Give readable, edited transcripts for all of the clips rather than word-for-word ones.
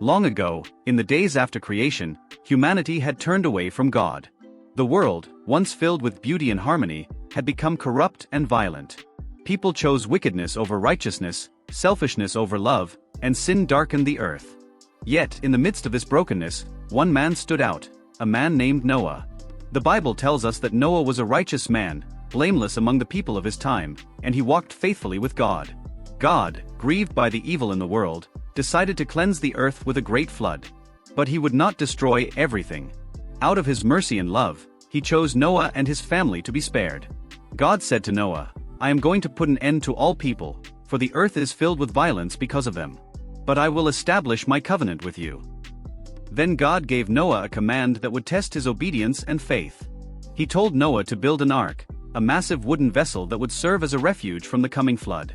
Long ago, in the days after creation, humanity had turned away from God. The world, once filled with beauty and harmony, had become corrupt and violent. People chose wickedness over righteousness, selfishness over love, and sin darkened the earth. Yet, in the midst of this brokenness, one man stood out, a man named Noah. The Bible tells us that Noah was a righteous man, blameless among the people of his time, and he walked faithfully with God. God, grieved by the evil in the world, decided to cleanse the earth with a great flood. But he would not destroy everything. Out of his mercy and love, he chose Noah and his family to be spared. God said to Noah, "I am going to put an end to all people, for the earth is filled with violence because of them. But I will establish my covenant with you." Then God gave Noah a command that would test his obedience and faith. He told Noah to build an ark, a massive wooden vessel that would serve as a refuge from the coming flood.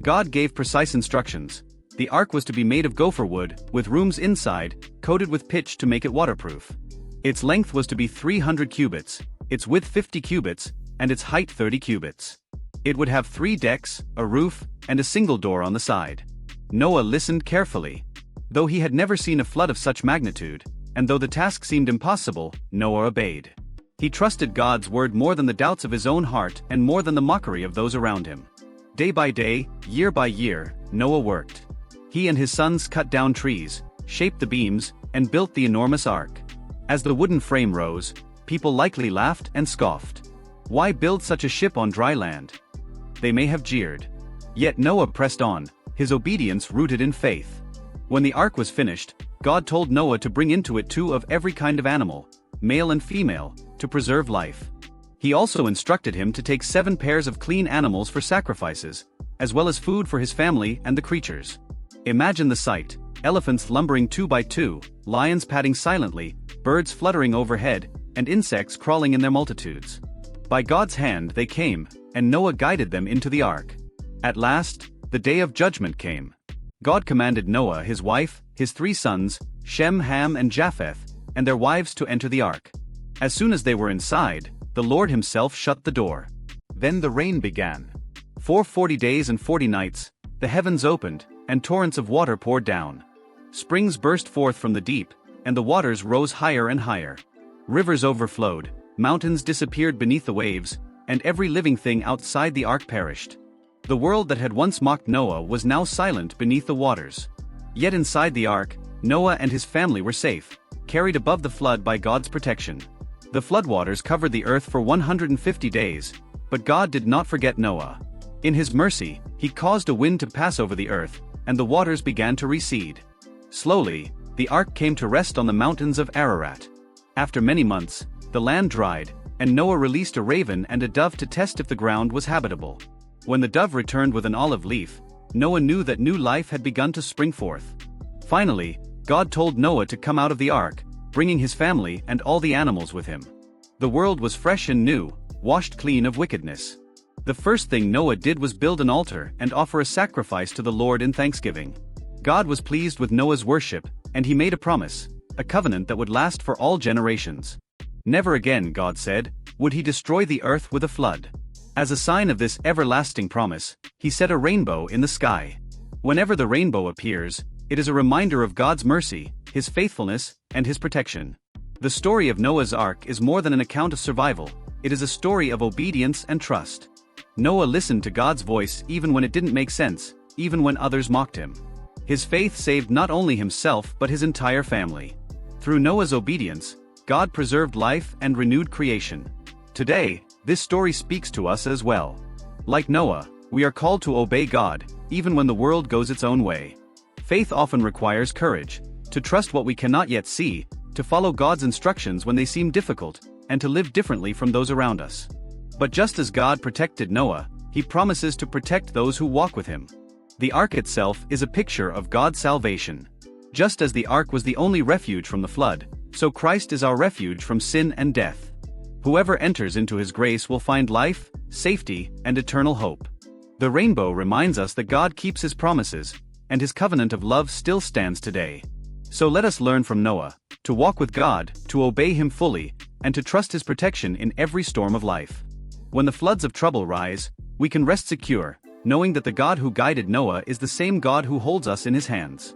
God gave precise instructions. The ark was to be made of gopher wood, with rooms inside, coated with pitch to make it waterproof. Its length was to be 300 cubits, its width 50 cubits, and its height 30 cubits. It would have 3 decks, a roof, and a single door on the side. Noah listened carefully. Though he had never seen a flood of such magnitude, and though the task seemed impossible, Noah obeyed. He trusted God's word more than the doubts of his own heart and more than the mockery of those around him. Day by day, year by year, Noah worked. He and his sons cut down trees, shaped the beams, and built the enormous ark. As the wooden frame rose, people likely laughed and scoffed. Why build such a ship on dry land? They may have jeered. Yet Noah pressed on, his obedience rooted in faith. When the ark was finished, God told Noah to bring into it 2 of every kind of animal, male and female, to preserve life. He also instructed him to take 7 pairs of clean animals for sacrifices, as well as food for his family and the creatures. Imagine the sight: elephants lumbering 2 by 2, lions padding silently, birds fluttering overhead, and insects crawling in their multitudes. By God's hand they came, and Noah guided them into the ark. At last, the day of judgment came. God commanded Noah, his wife, his 3 sons, Shem, Ham, and Japheth, and their wives to enter the ark. As soon as they were inside, the Lord himself shut the door. Then the rain began. For 40 days and 40 nights, the heavens opened, and torrents of water poured down. Springs burst forth from the deep, and the waters rose higher and higher. Rivers overflowed, mountains disappeared beneath the waves, and every living thing outside the ark perished. The world that had once mocked Noah was now silent beneath the waters. Yet inside the ark, Noah and his family were safe, carried above the flood by God's protection. The floodwaters covered the earth for 150 days, but God did not forget Noah. In his mercy, he caused a wind to pass over the earth, and the waters began to recede. Slowly, the ark came to rest on the mountains of Ararat. After many months, the land dried, and Noah released a raven and a dove to test if the ground was habitable. When the dove returned with an olive leaf, Noah knew that new life had begun to spring forth. Finally, God told Noah to come out of the ark, bringing his family and all the animals with him. The world was fresh and new, washed clean of wickedness. The first thing Noah did was build an altar and offer a sacrifice to the Lord in thanksgiving. God was pleased with Noah's worship, and he made a promise, a covenant that would last for all generations. Never again, God said, would he destroy the earth with a flood. As a sign of this everlasting promise, he set a rainbow in the sky. Whenever the rainbow appears, it is a reminder of God's mercy, his faithfulness, and his protection. The story of Noah's Ark is more than an account of survival, it is a story of obedience and trust. Noah listened to God's voice even when it didn't make sense, even when others mocked him. His faith saved not only himself but his entire family. Through Noah's obedience, God preserved life and renewed creation. Today, this story speaks to us as well. Like Noah, we are called to obey God, even when the world goes its own way. Faith often requires courage, to trust what we cannot yet see, to follow God's instructions when they seem difficult, and to live differently from those around us. But just as God protected Noah, he promises to protect those who walk with him. The ark itself is a picture of God's salvation. Just as the ark was the only refuge from the flood, so Christ is our refuge from sin and death. Whoever enters into his grace will find life, safety, and eternal hope. The rainbow reminds us that God keeps his promises, and his covenant of love still stands today. So let us learn from Noah, to walk with God, to obey him fully, and to trust his protection in every storm of life. When the floods of trouble rise, we can rest secure, knowing that the God who guided Noah is the same God who holds us in his hands.